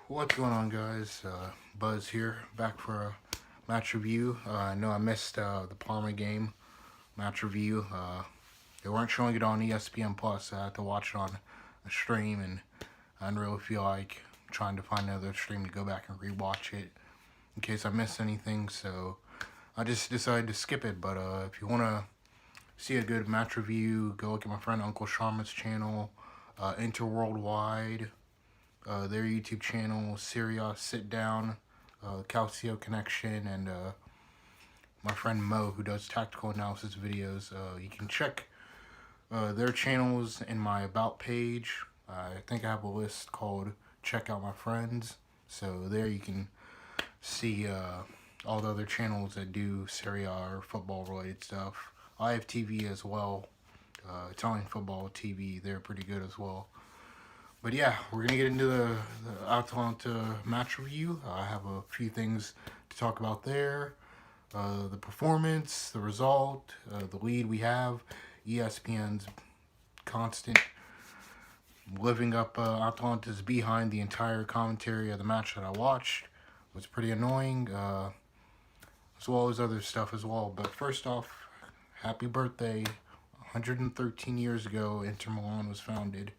What's going on, guys? Buzz here, back for a match review. I know I missed the Palmer game match review. They weren't showing it on ESPN Plus, so I had to watch it on a stream, and I didn't really feel like trying to find another stream to go back and rewatch it in case I missed anything. So I just decided to skip it. But if you want to see a good match review, go look at my friend Uncle Sharma's channel, Inter Worldwide. Their YouTube channel, Syria Sit Down, Calcio Connection, and my friend Mo, who does tactical analysis videos. You can check their channels in my About page. I think I have a list called Check Out My Friends. So there you can see all the other channels that do Serie A or football-related stuff. I have TV as well. Italian football TV, they're pretty good as well. But yeah, we're going to get into the Atalanta match review. I have a few things to talk about there. The performance, the result, the lead we have, ESPN's constant living up Atalanta's behind the entire commentary of the match that I watched. It was pretty annoying, as well as other stuff as well. But first off, happy birthday. 113 years ago, Inter Milan was founded.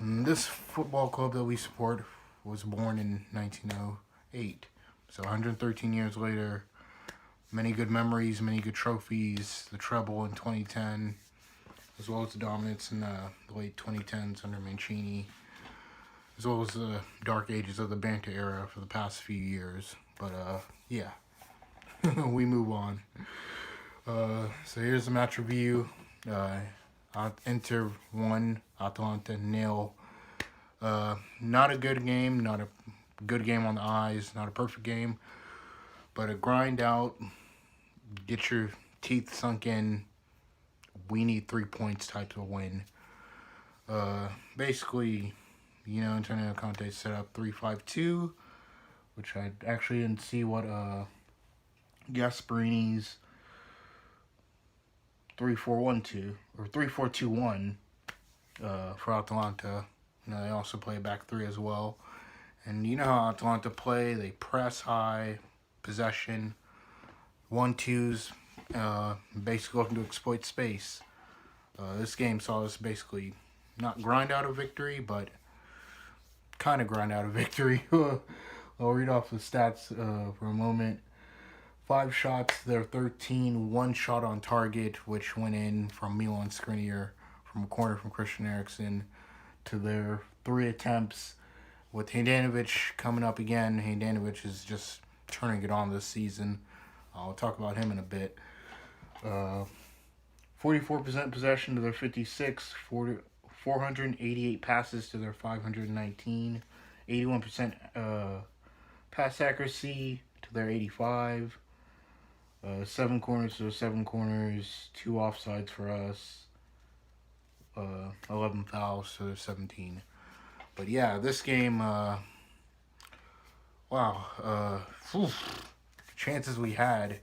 This football club that we support was born in 1908. So 113 years later, many good memories, many good trophies, the treble in 2010, as well as the dominance in the late 2010s under Mancini, as well as the dark ages of the Banter era for the past few years. But, yeah, we move on. So here's the match review. Inter 1, Atalanta 0. Not a good game, not a good game on the eyes, not a perfect game, but a grind out, get your teeth sunk in, we need 3 points type of win. Basically, Antonio Conte set up 3-5-2, which I actually didn't see what Gasparini's 3-4-1-2 or 3-4-2-1 for Atalanta. They also play back three as well. And you know how Atalanta play. They press high, possession, 1-2s, basically looking to exploit space. This game saw us basically not grind out a victory, but kind of grind out a victory. I'll read off the stats for a moment. 5 shots, their 13, 1 shot on target, which went in from Milan Skriniar from a corner from Christian Eriksen, to their 3 attempts. With Handanovic coming up again, Handanovic is just turning it on this season. I'll talk about him in a bit. 44% possession to their 56, 488 passes to their 519, 81% pass accuracy to their 85. 7 corners to their 7 corners, 2 offsides for us, 11 fouls to their 17. But yeah, this game, chances we had.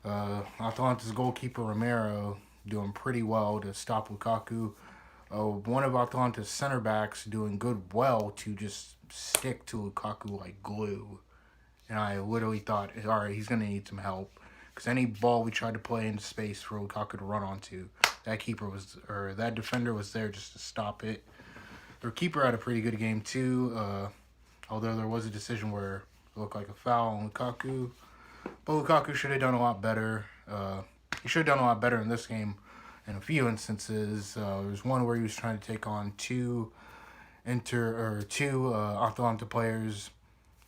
Atalanta's goalkeeper Romero doing pretty well to stop Lukaku. One of Atalanta's center backs doing well to just stick to Lukaku like glue. And I literally thought, all right, he's going to need some help. Because any ball we tried to play into space for Lukaku to run onto, that defender was there just to stop it. Their keeper had a pretty good game too, although there was a decision where it looked like a foul on Lukaku. But Lukaku should have done a lot better. He should have done a lot better in this game in a few instances. There's one where he was trying to take on two Atalanta players.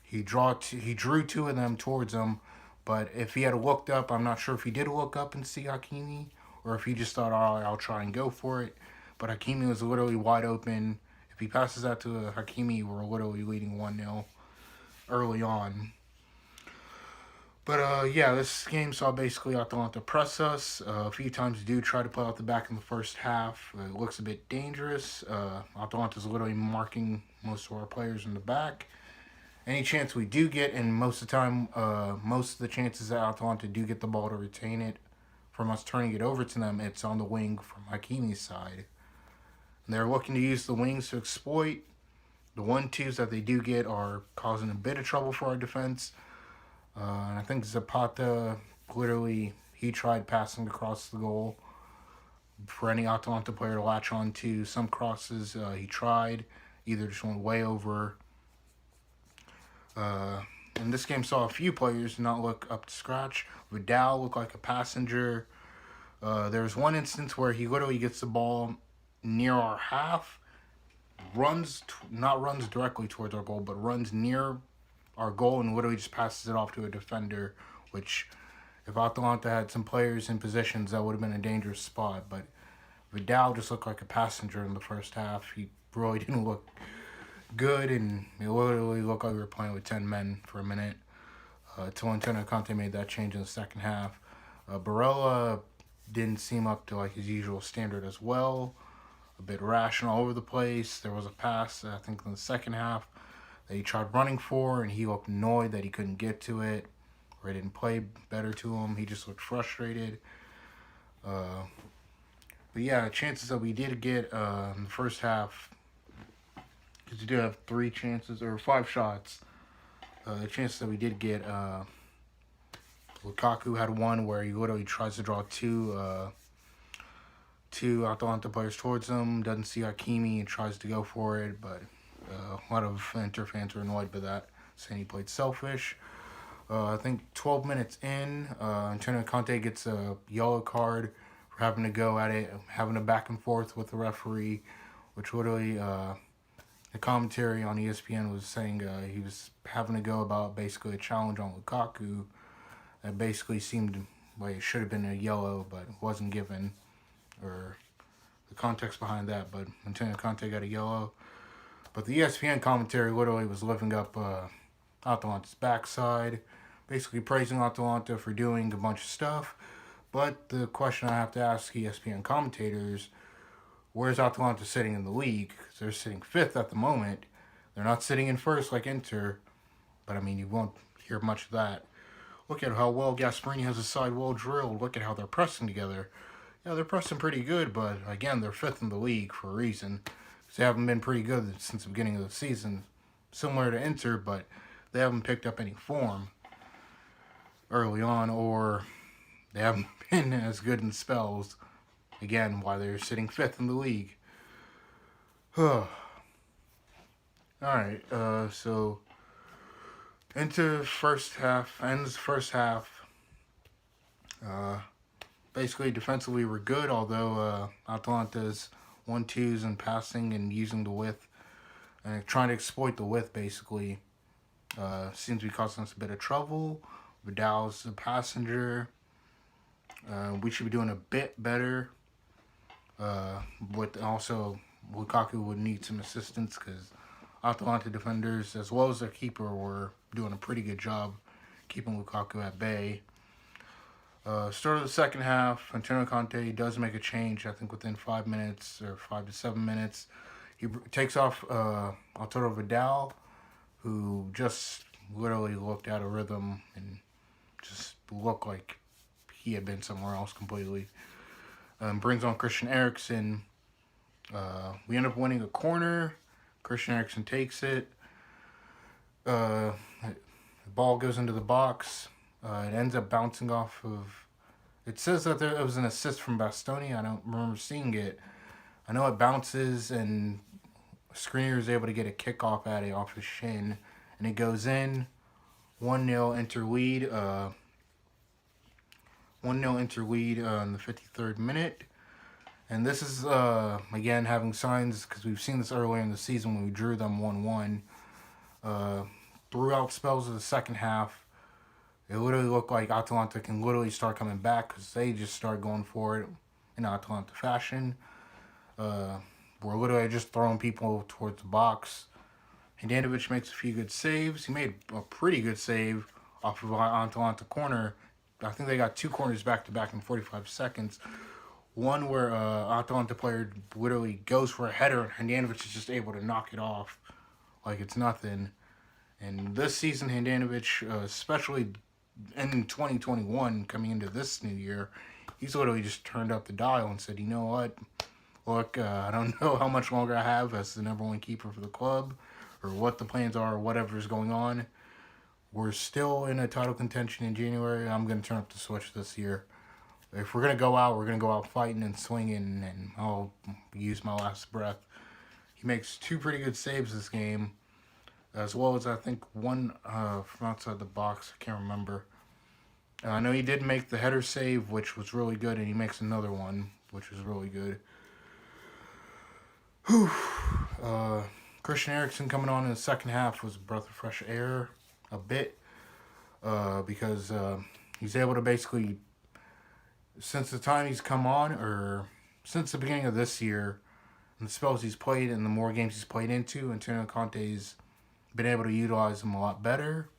He drew 2 of them towards him, but if he had looked up, I'm not sure if he did look up and see Hakimi, or if he just thought, all right, I'll try and go for it. But Hakimi was literally wide open. If he passes that to Hakimi, we're literally leading 1-0 early on. But yeah, this game saw basically Atalanta press us. A few times do try to play out the back in the first half. It looks a bit dangerous. Atalanta's literally marking most of our players in the back. Any chance we do get, and most of the time, most of the chances that Atalanta do get the ball to retain it from us turning it over to them, it's on the wing from Hakimi's side. And they're looking to use the wings to exploit. the 1-2s that they do get are causing a bit of trouble for our defense. And I think Zapata, literally, he tried passing across the goal for any Atalanta player to latch on to. Some crosses he tried, either just went way over. And this game saw a few players not look up to scratch. Vidal looked like a passenger. There was one instance where he literally gets the ball near our half, not runs directly towards our goal, but runs near our goal and literally just passes it off to a defender, which if Atalanta had some players in positions, that would have been a dangerous spot. But Vidal just looked like a passenger in the first half. He really didn't look good, and it literally looked like we were playing with 10 men for a minute until Antonio Conte made that change in the second half. Barella didn't seem up to like his usual standard as well. A bit rational all over the place. There was a pass, I think, in the second half that he tried running for, and he looked annoyed that he couldn't get to it, or it didn't play better to him. He just looked frustrated. But yeah, chances that we did get in the first half, because we did have 5 shots. The chances that we did get, Lukaku had one where he literally tries to draw two Atalanta players towards him, doesn't see Hakimi and tries to go for it, but a lot of Inter fans were annoyed by that, saying he played selfish. I think 12 minutes in, Antonio Conte gets a yellow card for having to go at it, having a back and forth with the referee, which literally the commentary on ESPN was saying he was having to go about basically a challenge on Lukaku that basically seemed like it should have been a yellow, but wasn't given, or the context behind that. But Antonio Conte got a yellow. But the ESPN commentary literally was lifting up Atalanta's backside, basically praising Atalanta for doing a bunch of stuff. But the question I have to ask ESPN commentators, where's Atalanta sitting in the league? Because they're sitting 5th at the moment. They're not sitting in 1st like Inter. But, I mean, you won't hear much of that. Look at how well Gasperini has his side well drilled. Look at how they're pressing together. Yeah, they're pressing pretty good, but, again, they're 5th in the league for a reason. They haven't been pretty good since the beginning of the season, similar to Inter, but they haven't picked up any form early on, or they haven't been as good in spells. Again, why they're sitting 5th in the league. Alright, so into first half, ends first half. Basically, defensively, we're good, although Atalanta's 1-2s and passing and using the width and trying to exploit the width basically seems to be causing us a bit of trouble. Vidal's a passenger. We should be doing a bit better. But also Lukaku would need some assistance because Atalanta defenders as well as their keeper were doing a pretty good job keeping Lukaku at bay. Start of the second half, Antonio Conte does make a change, I think within 5 minutes or 5 to 7 minutes. He takes off Arturo Vidal, who just literally looked out of rhythm and just looked like he had been somewhere else completely. Brings on Christian Eriksen. We end up winning a corner. Christian Eriksen takes it. The ball goes into the box. It ends up bouncing off of... It says that it was an assist from Bastoni. I don't remember seeing it. I know it bounces and Skriniar is able to get a kickoff at it off his shin. And it goes in. 1-0 Inter lead. 1-0 Inter lead in the 53rd minute. And this is, again, having signs, because we've seen this earlier in the season when we drew them 1-1. Throughout spells of the second half, it literally looked like Atalanta can literally start coming back because they just start going for it in Atalanta fashion. We're literally just throwing people towards the box. Handanovic makes a few good saves. He made a pretty good save off of Atalanta corner. I think they got 2 corners back-to-back in 45 seconds. One where Atalanta player literally goes for a header and Handanovic is just able to knock it off like it's nothing. And this season, Handanovic, especially in 2021, coming into this new year, he's literally just turned up the dial and said, you know what, look, I don't know how much longer I have as the #1 keeper for the club, or what the plans are, or whatever is going on. We're still in a title contention in January. I'm going to turn up the switch this year. If we're going to go out, we're going to go out fighting and swinging, and I'll use my last breath. He makes 2 pretty good saves this game, as well as I think one from outside the box. I can't remember. I know he did make the header save, which was really good, and he makes another one, which was really good. Whew. Christian Eriksen coming on in the second half was a breath of fresh air, a bit, because he's able to basically, since the time he's come on, or since the beginning of this year, and the spells he's played and the more games he's played into, Antonio Conte's been able to utilize him a lot better,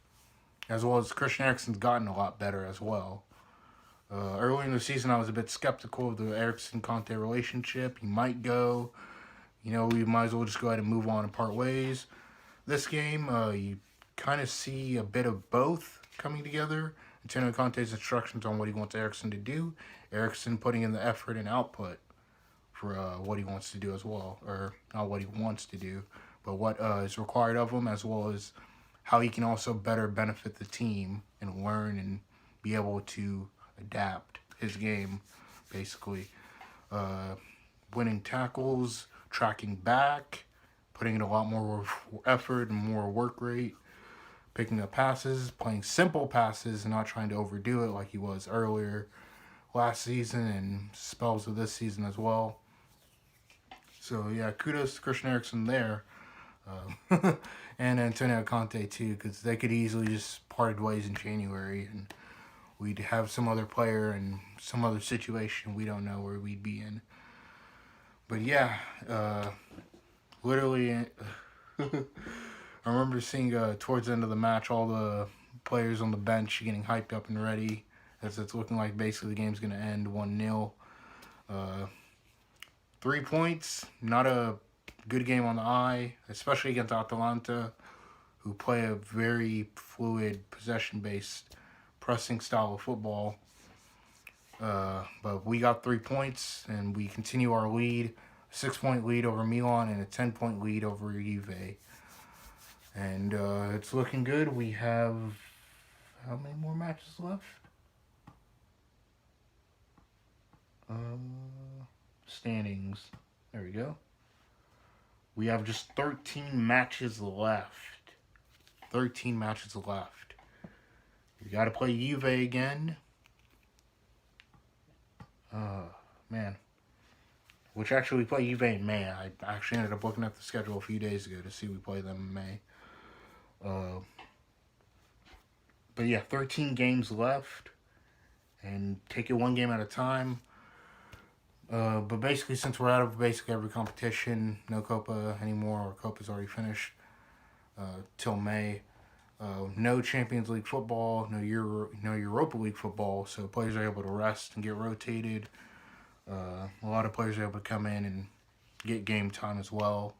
as well as Christian Eriksen's gotten a lot better as well. Early in the season, I was a bit skeptical of the Eriksen-Conte relationship. He might go. We might as well just go ahead and move on and part ways. This game, you kind of see a bit of both coming together. Antonio Conte's instructions on what he wants Eriksen to do. Eriksen putting in the effort and output for what he wants to do as well. Or not what he wants to do, but what is required of him, as well as how he can also better benefit the team and learn and be able to adapt his game, basically. Winning tackles, tracking back, putting in a lot more effort and more work rate, picking up passes, playing simple passes and not trying to overdo it like he was earlier last season and spells of this season as well. So, yeah, kudos to Christian Eriksen there. And Antonio Conte, too, because they could easily just parted ways in January and we'd have some other player in some other situation we don't know where we'd be in. But yeah, literally, I remember seeing towards the end of the match all the players on the bench getting hyped up and ready, as it's looking like basically the game's going to end 1-0. 3 points, not a good game on the eye, especially against Atalanta, who play a very fluid, possession-based, pressing style of football. But we got 3 points, and we continue our lead, a 6-point lead over Milan and a 10-point lead over Juve. And it's looking good. We have how many more matches left? Standings. There we go. We have just 13 matches left. 13 matches left. We got to play Juve again. Man. Which actually we play Juve in May. I actually ended up looking at the schedule a few days ago to see we play them in May. But yeah, 13 games left. And take it one game at a time. But basically, since we're out of basically every competition, no Copa anymore, or Copa's already finished till May. No Champions League football, no Europa League football, so players are able to rest and get rotated. A lot of players are able to come in and get game time as well.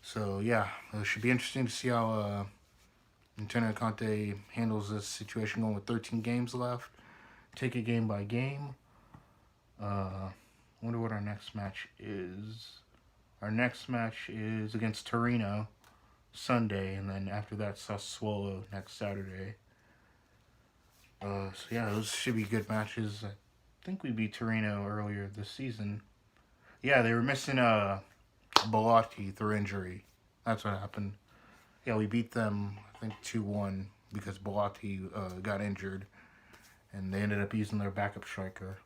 So yeah, it should be interesting to see how Antonio Conte handles this situation going with 13 games left. Take it game by game. Wonder what our next match is. Our next match is against Torino Sunday, and then after that Sassuolo next Saturday. So yeah, those should be good matches. I think we beat Torino earlier this season. Yeah, they were missing Bellotti through injury. That's what happened. Yeah, we beat them, I think 2-1 because Bellotti got injured, and they ended up using their backup striker.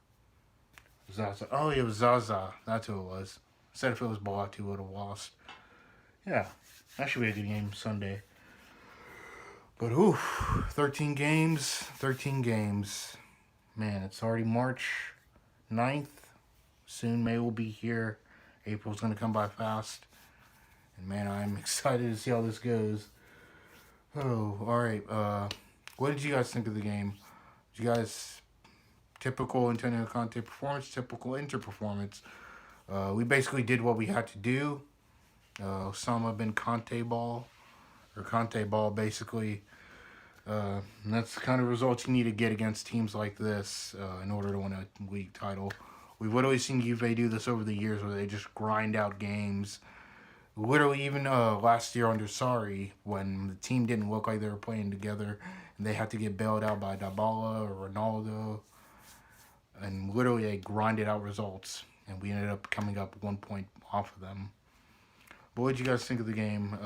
Zaza. Oh, it was Zaza. That's who it was. Said if it was Bellotti, we would have lost. Yeah, that should be a good game Sunday. But, 13 games. Man, it's already March 9th. Soon May will be here. April's going to come by fast. And, man, I'm excited to see how this goes. Oh, all right. What did you guys think of the game? Did you guys... Typical Antonio Conte performance, typical Inter performance. We basically did what we had to do. Osama bin Conte ball, basically. And that's the kind of results you need to get against teams like this in order to win a league title. We've literally seen Juve do this over the years where they just grind out games Literally, even last year under Sarri, when the team didn't look like they were playing together, and they had to get bailed out by Dybala or Ronaldo, and literally they grinded out results, and we ended up coming up 1 point off of them. But what did you guys think of the game?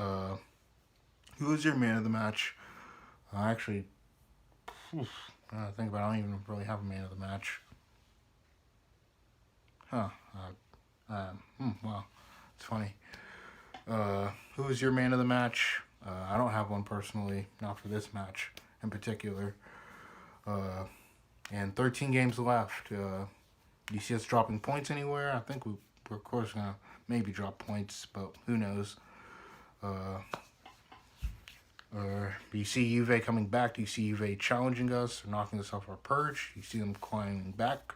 Who was your man of the match? Actually, I think about it, I don't even really have a man of the match. Huh. Wow. It's funny. Who was your man of the match? I don't have one personally, not for this match in particular. And 13 games left. Do you see us dropping points anywhere? I think we're of course gonna maybe drop points, but who knows? Do you see Juve coming back? Do you see Juve challenging us or knocking us off our perch? Do you see them climbing back?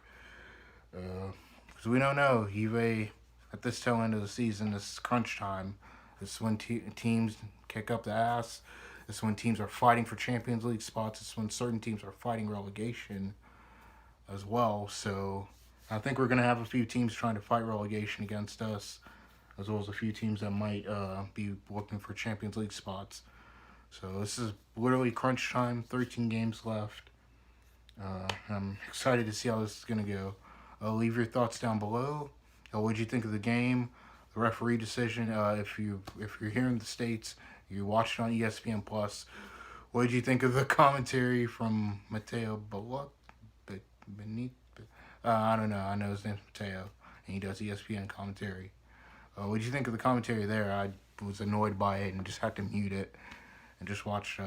Because we don't know. Juve, at this tail end of the season, this crunch time, this is when teams kick up the ass. This is when teams are fighting for Champions League spots. This is when certain teams are fighting relegation as well. So I think we're going to have a few teams trying to fight relegation against us, as well as a few teams that might be looking for Champions League spots. So this is literally crunch time, 13 games left. I'm excited to see how this is going to go. Leave your thoughts down below. What did you think of the game, the referee decision? If you're here in the States, you watched it on ESPN Plus. What did you think of the commentary from Matteo I don't know. I know his name's Matteo, and he does ESPN commentary. What did you think of the commentary there? I was annoyed by it and just had to mute it and just watch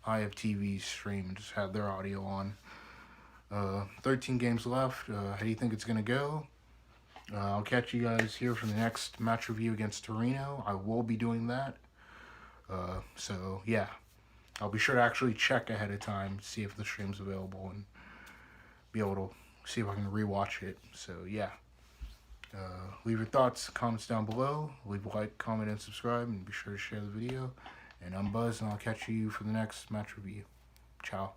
IFTV's stream and just had their audio on. 13 games left. How do you think it's going to go? I'll catch you guys here for the next match review against Torino. I will be doing that. So, yeah. I'll be sure to actually check ahead of time, see if the stream's available, and be able to see if I can rewatch it. So, yeah. Leave your thoughts, comments down below. Leave a like, comment, and subscribe, and be sure to share the video. And I'm Buzz, and I'll catch you for the next match review. Ciao.